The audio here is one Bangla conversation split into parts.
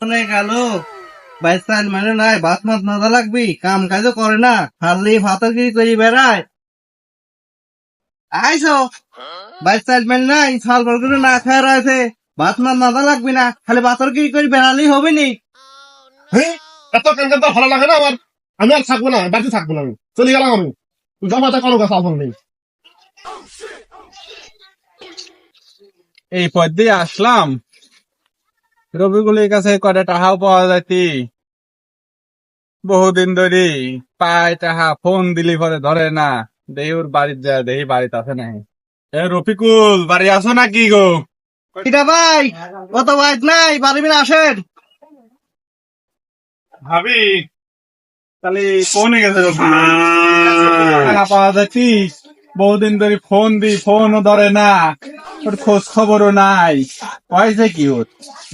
গেল বাইসাল মানে নাই ভাত মাত না লাগবি কাম কাজও করে না খালি ভাতগিরি করি বেড়ায় আইসো বাইসাল মানে নাই ছাল বলগুলো না খায় রয়েছে ভাত মাত না লাগবি না খালি ভাতগিরি করে বেড়ালেই হবে নি। হ্যাঁ, এত কেন কেন ভালো লাগে না আমার। আমি আর থাকবো না, বাড়িতে থাকবো না, আমি চলে গেলাম। আমি জামাটা কোনো কথা বল নেই। এই পথ দিয়ে আসলাম, রবিগুলির কাছে কয়টা টাকাও পাওয়া যাইতি। বহুদিন ধরে পায় টাকা, ফোন দিলি পরে ধরে না। দেহি ওর বাড়িতে যায়, দেহি বাড়িতে আছে নাই। এ রফিকুল, বাড়ি আছো নাকি গো? এটা ভাই কত বাইক নাই পারবি না আসেন। ভাবি তাহলে কোনে গেছে রফিকুল? টাকা পাওয়া যাচ্ছি, বহুদিন ধরে ফোন দি, ফোনও ধরে না, ওর খোঁজ খবরও নাই। হয়েছে কি ওর?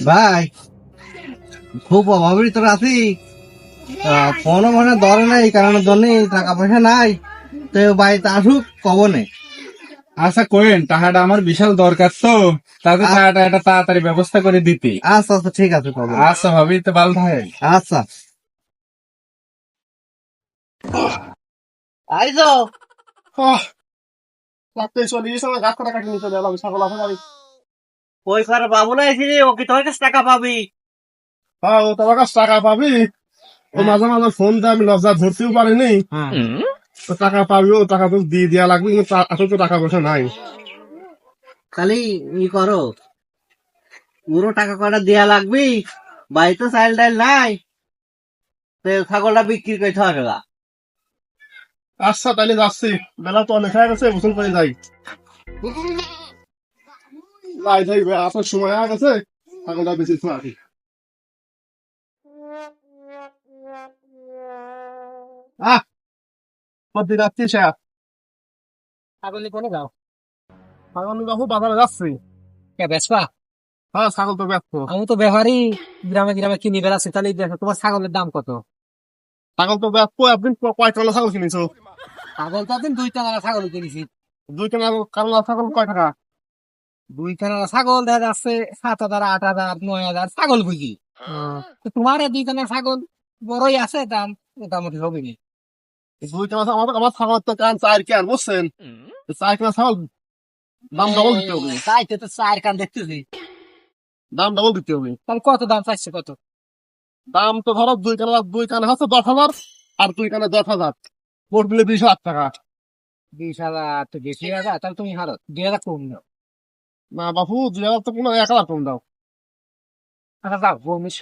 ভাই খুব অভাবের তোর আছি ফোনও মানে ধরে নাই কারণ জন্য টাকা পয়সা নাই তো বাড়িতে আসুক কবনে। আচ্ছা কোয়েন, টাকাটা আমার বিশাল দরকার তো, তাকে টাকাটা একটা তাড়াতাড়ি ব্যবস্থা করে দিতে। আচ্ছা আচ্ছা ঠিক আছে কবনে। আচ্ছা ভাবি, তো ভালো থাকে। আচ্ছা আইসো রাত্রে চলে গেছে, আমার গাছ কাটা কাটি নিতে গেলাম, ছাগল আছে বাড়ি। ওই করে বাবু না এসেছি ও কি তোর কাছে টাকা পাবি। হ্যাঁ, ও তোমার কাছে টাকা পাবি। ও মাঝে মাঝে ফোন দেয়, আমি লজ্জা ধরতেও পারিনি। তো টাকা পাবি, ও টাকা তো দিয়ে দেওয়া লাগবে, কিন্তু আসলে তো টাকা পয়সা নাই। খালি ই করো পুরো টাকা কয়টা দেয়া লাগবি বাড়িতে চাইল টাইল নাই তো ছাগলটা বিক্রি করতে হবে না। আচ্ছা তাইলে যাচ্ছি, বেলা তো অনেক হয়ে গেছে, গোসল করে যাই। যাই যাই, আপনার সময় হয়ে গেছে, ছাগলটা বেশি আর কি। আহ প্রতি যাচ্ছি সে ছাগল কোনে যাও? ছাগল বাবু বাজারে যাচ্ছি। কে বেসবা? হ্যাঁ, ছাগল তো ব্যস্ত। আমি তো ব্যাপারই গ্রামে গ্রামে কিনি বেড়াচ্ছি, তাহলে দেখো তোমার ছাগলের দাম কত? ছাগল তো ব্যস্ত, একদিন কয় টাকা ছাগল কিনেছো? ছাগল তো দিন 2 টাকা ছাগল কিনেছি। দুই টাকা কারণ ছাগল কয় টাকা? 2 টাকা ছাগল দেখা যাচ্ছে 7,000, 8,000, 9,000 ছাগল বুঝি। তো তোমার 2 টাকা ছাগল বড়ই আছে, দাম মোটামুটি হবে নি। দুই টাকা আমার ছাগল তো কান চার কেন বুঝছেন? চার কেনা ছাগল দাম ডবল দিতে হবে। তাইতে তো 4 কান দেখতেছি। দাম ডবল দিতে হবে। তাহলে কত দাম চাইছে কত? দাম তো ধরো দুই কানে হচ্ছে 10,000, আর দুই কানে 10,000, মোট মিলে 20,000 টাকা। 20,000 তো বেশি হয়ে যায়, তাহলে তুমি হারো 2,000 কম নাও। না বাবু, 2,000 তো কোনো 1,000 কম দাও। আচ্ছা যাও, বমির সময়